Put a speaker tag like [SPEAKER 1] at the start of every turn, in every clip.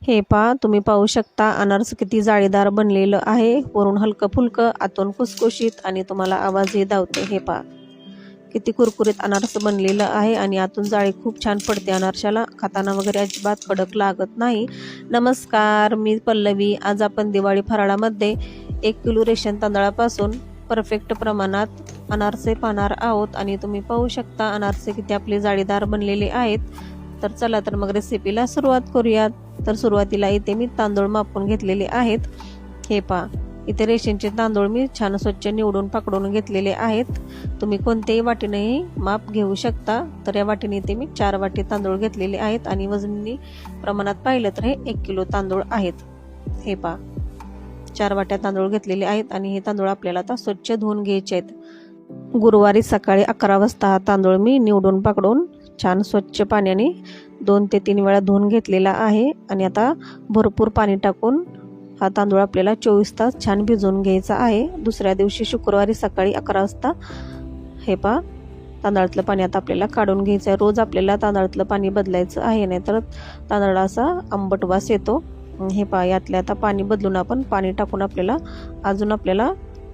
[SPEAKER 1] हे पहा, तुम्ही पाहू शकता अनारस किती जाळीदार बनलेलं आहे. वरून हलकं फुलकं, आतून खुसखुशीत आणि तुम्हाला आवाजही धावते. हे पहा किती कुरकुरीत अनारस बनलेलं आहे आणि आतून जाळी खूप छान पडते. अनारशाला खाताना वगैरे अजिबात कडक लागत नाही. नमस्कार, मी पल्लवी. आज आपण दिवाळी फराळामध्ये 1 किलो रेशन तांदळापासून परफेक्ट प्रमाणात अनारसे पाहणार आहोत आणि तुम्ही पाहू शकता अनारसे किती आपले जाळीदार बनलेले आहेत. तर चला तर मग रेसिपीला सुरुवात करूयात. तर सुरुवातीला इथे मी तांदूळ मापून घेतलेले आहेत. हे पहा, इथे रेशनचे तांदूळ मी छान स्वच्छ निवडून पकडून घेतलेले आहेत. तुम्ही कोणत्याही वाटीनेही माप घेऊ शकता. तर या वाटीने इथे मी 4 वाटी तांदूळ घेतलेले आहेत आणि वजनी प्रमाणात पाहिलं तर हे 1 किलो तांदूळ आहेत. हे पहा, 4 वाट्या तांदूळ घेतलेले आहेत आणि हे तांदूळ आपल्याला आता स्वच्छ धुवून घ्यायचे आहेत. गुरुवारी सकाळी 11 वाजता हा तांदूळ मी निवडून पकडून छान स्वच्छ पाण्याने 2 ते 3 वेळा धुवून घेतलेला आहे आणि आता भरपूर पाणी टाकून हा तांदूळ आपल्याला 24 तास छान भिजवून घ्यायचा आहे. दुसऱ्या दिवशी शुक्रवारी सकाळी 11 वाजता हे पहा, तांदळातलं पाणी आता आपल्याला काढून घ्यायचं आहे. रोज आपल्याला तांदळातलं पाणी बदलायचं आहे, नाहीतर तांदळाला असा आंबट वास येतो. हे पहा, यातले आता पाणी बदलून आपण पाणी टाकून आपल्याला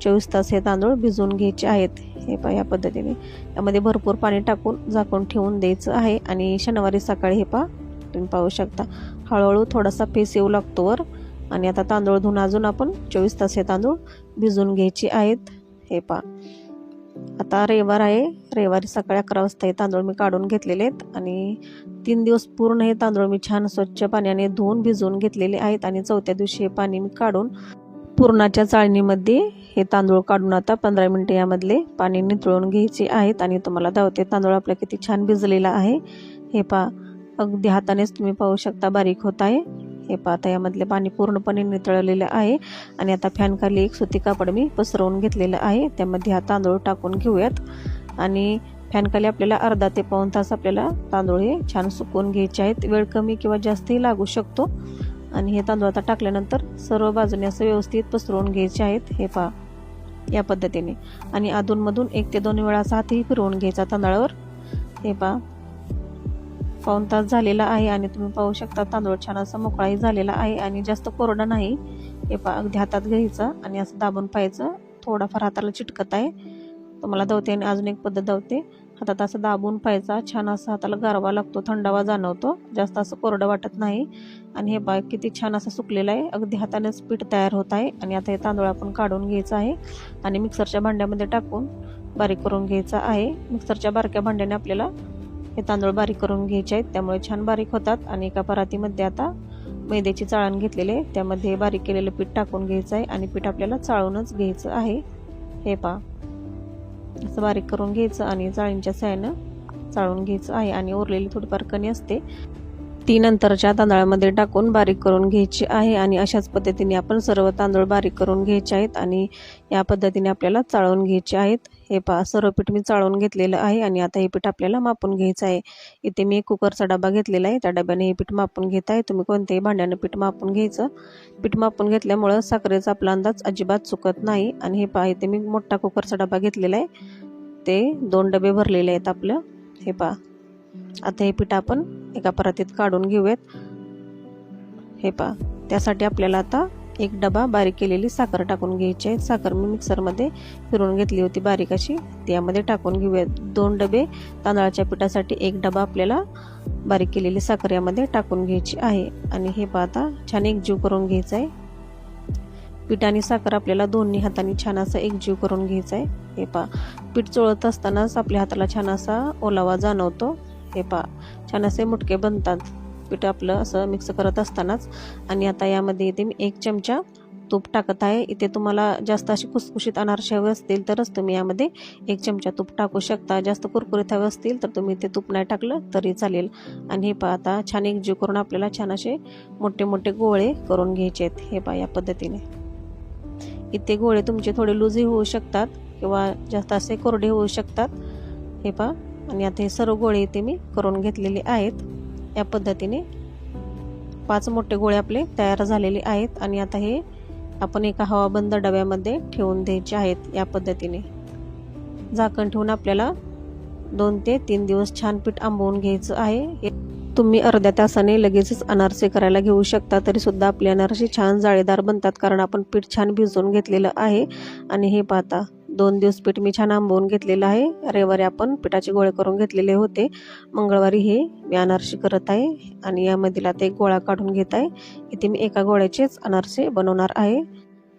[SPEAKER 1] 24 तास हे तांदूळ भिजवून घ्यायचे आहेत. हे पहा, या पद्धतीने यामध्ये भरपूर पाणी टाकून झाकून ठेवून द्यायचं आहे. आणि शनिवारी सकाळी हे पहा, तुम्ही पाहू शकता हळूहळू थोडासा फेस येऊ लागतो वर. आणि आता तांदूळ धुवून अजून आपण 24 तास हे तांदूळ भिजवून घ्यायचे आहेत. हे पहा, आता रविवार आहे. रविवारी सकाळी 11 वाजता हे तांदूळ मी काढून घेतलेले आहेत आणि 3 दिवस पूर्ण हे तांदूळ मी छान स्वच्छ पाण्याने धुवून भिजवून घेतलेले आहेत. आणि चौथ्या दिवशी हे पाणी मी काढून पुरणाच्या चाळणीमध्ये हे तांदूळ काढून आता 15 मिनिटे यामधले पाणी निथळून घ्यायचे आहेत. आणि तुम्हाला धावते तांदूळ आपला किती छान भिजलेला आहे. हे पहा, अगदी हातानेच तुम्ही पाहू शकता बारीक होत आहे. हे पहा, आता यामधले पाणी पूर्णपणे निथळलेलं आहे. आणि आता फॅन खाली एक सुती कापड मी पसरवून घेतलेलं आहे. त्यामध्ये हा तांदूळ टाकून घेऊयात. आणि फॅन खाली आपल्याला अर्धा ते पाऊण तास आपल्याला तांदूळ हे छान सुकवून घ्यायचे आहेत. वेळ कमी किंवा जास्तही लागू शकतो. आणि हे तांदूळ आता टाकल्यानंतर सर्व बाजूने असं व्यवस्थित पसरवून घ्यायचे आहेत. हे पहा, या पद्धतीने. आणि अधूनमधून 1 ते 2 वेळा हातही फिरवून घ्यायचा तांदळावर. हे पहा, पाऊण तास झालेला आहे आणि तुम्ही पाहू शकता तांदूळ छान असा मोकळाही झालेला आहे आणि जास्त कोरडा नाही. हे पहा, अगदी हातात घ्यायचं आणि असं दाबून पाहायचं. थोडाफार हाताला चिटकत आहे, तुम्हाला धावते. आणि अजून एक पद्धत धावते, हातात असं दाबून पाहायचा. छान असं हाताला गारवा लागतो, थंडावा जाणवतो, जास्त असं कोरडं वाटत नाही. आणि हे पहा, किती छान असं सुकलेलं आहे. अगदी हातानेच पीठ तयार होत आहे. आणि आता हे तांदूळ आपण काढून घ्यायचं आहे आणि मिक्सरच्या भांड्यामध्ये टाकून बारीक करून घ्यायचा आहे. मिक्सरच्या बारक्या भांड्याने आपल्याला हे तांदूळ बारीक करून घ्यायचे आहेत, त्यामुळे छान बारीक होतात. आणि एका परातीमध्ये आता मैद्याची चाळण घेतलेले, त्यामध्ये बारीक केलेलं पीठ टाकून घ्यायचं आहे आणि पीठ आपल्याला चाळूनच घ्यायचं आहे. हे पहा, असं बारीक करून घ्यायचं आणि चाळणीच्या साहाय्यानं चाळून घ्यायचं आहे. आणि उरलेली थोडीफार कणी असते ती नंतरच्या तांदळामध्ये टाकून बारीक करून घ्यायची आहे. आणि अशाच पद्धतीने आपण सर्व तांदूळ बारीक करून घ्यायचे आहेत आणि या पद्धतीने आपल्याला चाळून घ्यायचे आहेत. हे पहा, सर्व पीठ मी चाळून घेतलेलं आहे आणि आता हे पीठ आपल्याला मापून घ्यायचं आहे. इथे मी एक कुकरचा डबा घेतलेला आहे, त्या डब्याने हे पीठ मापून घेत आहे. तुम्ही कोणत्याही भांड्यानं पीठ मापून घ्यायचं. पीठ मापून घेतल्यामुळं साखरेचा आपला अंदाज अजिबात चुकत नाही. आणि हे पहा, इथे मी मोठा कुकरचा डबा घेतलेला आहे, ते 2 डबे भरलेले आहेत आपलं. हे पहा, आता हे पीठ आपण एका परातीत काढून घेऊयात. हे पहा, त्यासाठी आपल्याला आता 1 डबा बारीक केलेली साखर टाकून घ्यायची आहे. साखर मी मिक्सरमध्ये फिरवून घेतली होती बारीक अशी, त्यामध्ये टाकून घेऊयात. 2 डबे तांदळाच्या पिठासाठी 1 डबा आपल्याला बारीक केलेली साखर यामध्ये टाकून घ्यायची आहे. आणि हे पहा, आता छान एकजीव करून घ्यायचं आहे. पीठ आणि साखर आपल्याला दोन्ही हातांनी छान असं एकजीव करून घ्यायचं आहे. हे पहा, पीठ चोळत असतानाच आपल्या हाताला छान असा ओलावा जाणवतो. हे पहा, छान असे मुटके बनतात पीठ आपलं असं मिक्स करत असतानाच. आणि आता यामध्ये इथे मी 1 चमचा तूप टाकत आहे. इथे तुम्हाला जास्त अशी खुसखुशीत अनारसे हवे असतील तरच तुम्ही यामध्ये 1 चमचा तूप टाकू शकता. जास्त कुरकुरीत हवे असतील तर तुम्ही इथे तूप नाही टाकलं तरी चालेल. आणि हे पहा, आता छान एकजीव करून आपल्याला छान असे मोठे मोठे गोळे करून घ्यायचे आहेत. हे पहा, या पद्धतीने. इथे गोळे तुमचे थोडे लूजही होऊ शकतात किंवा जास्त असे कोरडे होऊ शकतात. हे पहा, आणि आता हे सर्व गोळे इथे मी करून घेतलेले आहेत. या पद्धतीने 5 मोठे गोळे आपले तयार झालेले आहेत. आणि आता हे आपण एका हवाबंद डब्यामध्ये ठेवून द्यायचे आहेत. या पद्धतीने झाकण ठेवून आपल्याला 2 ते 3 दिवस छान पीठ आंबवून घ्यायचं आहे. तुम्ही अर्ध्या तासाने लगेचच अनारसे करायला घेऊ शकता, तरीसुद्धा आपले अनारसे छान जाळीदार बनतात, कारण आपण पीठ छान भिजवून घेतलेलं आहे. आणि हे पाहता 2 दिवस पीठ मी छान आंबवून घेतलेलं आहे. रविवारी आपण पिठाचे गोळे करून घेतलेले होते. मंगळवारी हे मी अनारसे करत आहे आणि यामधील आता एक गोळा काढून घेत आहे. इथे मी एका गोळ्याचेच अनारसे बनवणार आहे.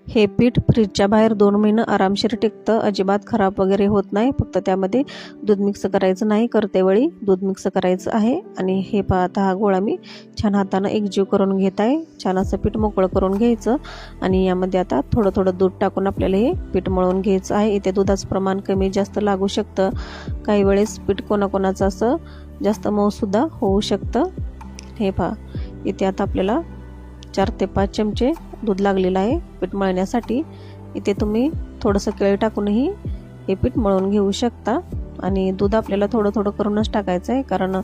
[SPEAKER 1] हे पीठ फ्रीजच्या बाहेर 2 महिने आरामशीर टिकतं, अजिबात खराब वगैरे होत नाही. फक्त त्यामध्ये दूध मिक्स करायचं नाही, करते वेळी दूध मिक्स करायचं आहे. आणि हे पाहता हा गोळा मी छान हातानं एकजीव करून घेत आहे. छान असं पीठ मोकळं करून घ्यायचं आणि यामध्ये आता थोडं थोडं दूध टाकून आपल्याला हे पीठ मळून घ्यायचं आहे. इथे दुधाचं प्रमाण कमी जास्त लागू शकतं, काही वेळेस पीठ कोणाकोणाचं असं जास्त मऊसुद्धा होऊ शकतं. हे पहा इथे आता आपल्याला 4 ते 5 चमचे दूध लागलेलं आहे पीठ मळण्यासाठी. इथे तुम्ही थोडंसं केळी टाकूनही हे पीठ मळून घेऊ शकता. आणि दूध आपल्याला थोडं थोडं करूनच टाकायचं आहे, कारण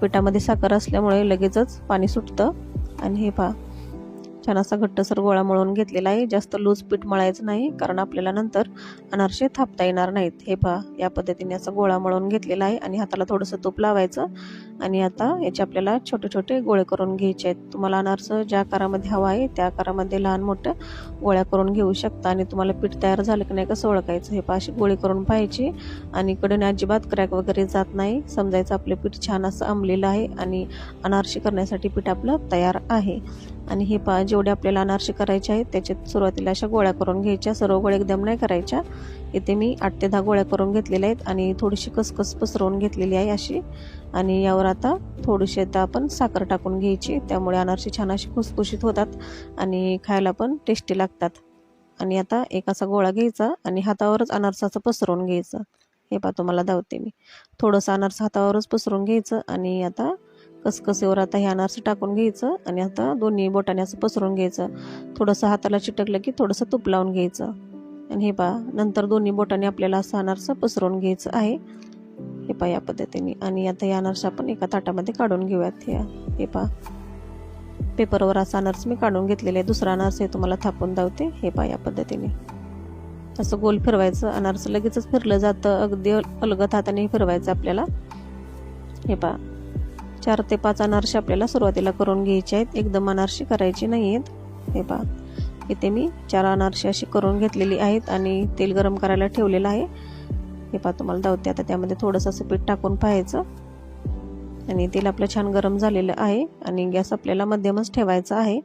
[SPEAKER 1] पिठामध्ये साखर असल्यामुळे लगेचच पाणी सुटतं. आणि हे पहा छान असा घट्टसर गोळा मळून घेतलेला आहे. जास्त लूज पीठ मळायचं नाही, कारण आपल्याला नंतर अनारसे थापता येणार नाहीत. हे पहा या पद्धतीने असा गोळा मळून घेतलेला आहे आणि हाताला थोडंसं तूप लावायचं. आणि आता याचे आपल्याला छोटे छोटे गोळे करून घ्यायचे आहेत. तुम्हाला अनारसे ज्या आकारामध्ये हवा आहे त्या आकारामध्ये लहान मोठ्या गोळ्या करून घेऊ शकता. आणि तुम्हाला पीठ तयार झालं की नाही कसं ओळखायचं, हे पहा अशी गोळी करून पाहायची आणि कडेने अजिबात क्रॅक वगैरे जात नाही. समजायचं आपलं पीठ छान असं आंबलेलं आहे आणि अनारसे करण्यासाठी पीठ आपलं तयार आहे. आणि हे पहा जेवढे आपल्याला अनारसे करायचे आहेत त्याच्यात सुरुवातीला अशा गोळ्या करून घ्यायच्या, सर्व गोळ्या एकदम नाही करायच्या. इथे मी 8 ते 10 गोळ्या करून घेतलेल्या आहेत आणि थोडीशी कसकस पसरवून घेतलेली आहे अशी. आणि यावर आता थोडीशी आता आपण साखर टाकून घ्यायची, त्यामुळे अनारसे छान अशी खुसखुशीत होतात आणि खायला पण टेस्टी लागतात. आणि आता एक असा गोळा घ्यायचा आणि हातावरच अनारसाचं पसरवून घ्यायचं. हे पहा तुम्हाला दावते मी, थोडंसं अनारस हातावरच पसरवून घ्यायचं आणि आता कसकसेवर आता हे अनारसे टाकून घ्यायचं आणि आता दोन्ही बोटाने असं पसरून घ्यायचं. थोडंसं हाताला चिटकलं की थोडंसं तूप लावून घ्यायचं. आणि हे पहा नंतर दोन्ही बोटाने आपल्याला असं अनारसे पसरवून घ्यायचं आहे. हे पहा या पद्धतीने. आणि आता हे अनारसे आपण एका ताटामध्ये काढून घेऊयात. हे पहा पेपरवर असं अनारस मी काढून घेतलेलं आहे. दुसरा अनारस तुम्हाला थापून दावते. हे पहा या पद्धतीने असं गोल फिरवायचं. अनारस लगेचच फिरलं जातं, अगदी अलगद हाताने फिरवायचं आपल्याला. हे पहा 4 ते 5 अनारसे आपल्याला सुरुवातीला करून घ्यायचे आहेत, एकदम अनारसे करायचे नाही आहेत. हे पहा इथे मी 4 अनारसे अशी करून घेतलेली आहेत आणि तेल गरम करायला ठेवलेलं आहे. हे पहा तुम्हाला दावते. आता त्यामध्ये थोडंसं असं पीठ टाकून पाहायचं आणि तेल आपलं छान गरम झालेलं आहे आणि गॅस आपल्याला मध्यमच ठेवायचा आहे.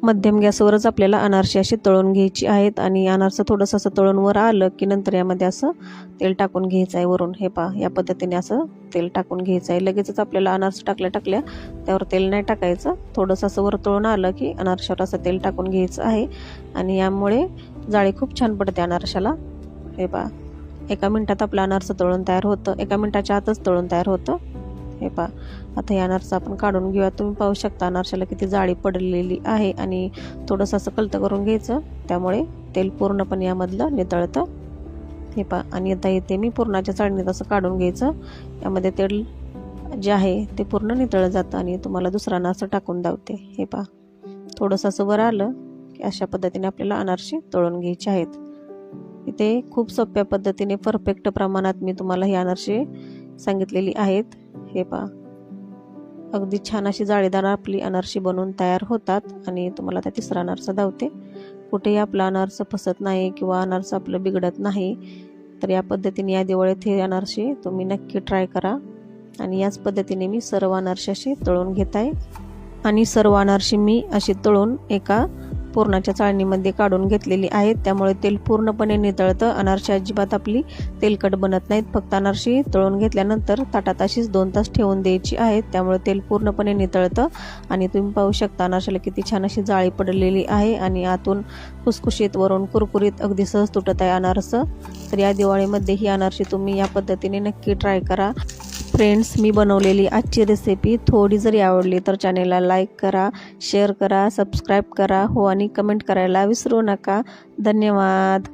[SPEAKER 1] मध्यम गॅसवरच आपल्याला अनारसे अशी तळून घ्यायची आहेत. आणि अनारसे थोडंसं असं तळून वर आलं की नंतर यामध्ये असं तेल टाकून घ्यायचं आहे वरून. हे पहा या पद्धतीने असं तेल टाकून घ्यायचं आहे. लगेचच आपल्याला अनारसे टाकल्या त्यावर तेल नाही टाकायचं. थोडंसं असं वर तळून आलं की अनारशावर असं तेल टाकून घ्यायचं आहे आणि यामुळे जाळी खूप छान पडते अनारशाला. हे पहा 1 मिनिटात आपलं अनारसे तळून तयार होतं, 1 मिनिटाच्या आतच तळून तयार होतं. हे पहा आता हे अनारसे आपण काढून घेऊया. तुम्ही पाहू शकता अनारशाला किती जाळी पडलेली आहे आणि थोडंसं असं कलतं करून घ्यायचं, त्यामुळे तेल पूर्णपणे यामधलं नितळतं. हे पहा आणि आता इथे मी पुरणाच्या चाळणीत असं काढून घ्यायचं. यामध्ये तेल जे आहे ते पूर्ण नितळलं जातं आणि तुम्हाला दुसरा अनारसा टाकून दावते. हे पहा थोडंसं असं वर आलं की अशा पद्धतीने आपल्याला अनारसे तळून घ्यायचे आहेत. इथे खूप सोप्या पद्धतीने परफेक्ट प्रमाणात मी तुम्हाला हे अनारसे सांगितलेली आहेत. हे पहा अगदी छान अशी जाळीदार आपली अनारसे बनवून तयार होतात. आणि तुम्हाला त्या तिसरा अनारसा दावते. कुठेही आपला अनारसा फसत नाही किंवा अनारसा आपलं बिघडत नाही. तर या पद्धतीने या दिवाळीत हे अनारसे तुम्ही नक्की ट्राय करा. आणि याच पद्धतीने मी सर्व अनारसे असे तळून घेत आहे आणि सर्व अनारसे मी अशी तळून एका पुरणाच्या चाळणीमध्ये काढून घेतलेली आहेत, त्यामुळे तेल पूर्णपणे नितळतं. अनारसे अजिबात आपली तेलकट बनत नाहीत. फक्त अनारसे तळून घेतल्यानंतर ताटात अशीच 2 तास ठेवून द्यायची आहेत, त्यामुळे तेल पूर्णपणे नितळतं. आणि तुम्ही पाहू शकता अनारशाला किती छान अशी जाळी पडलेली आहे आणि आतून खुसखुशीत वरून कुरकुरीत अगदी सहज तुटत आहे अनारसं. तर या दिवाळीमध्ये ही अनारसे तुम्ही या पद्धतीने नक्की ट्राय करा. फ्रेंड्स मी बनवलेली आजची रेसिपी थोडी जरी आवडली तर चॅनेलला लाईक करा, शेअर करा, सबस्क्राईब करा हो आणि कमेंट करायला विसरू नका. धन्यवाद.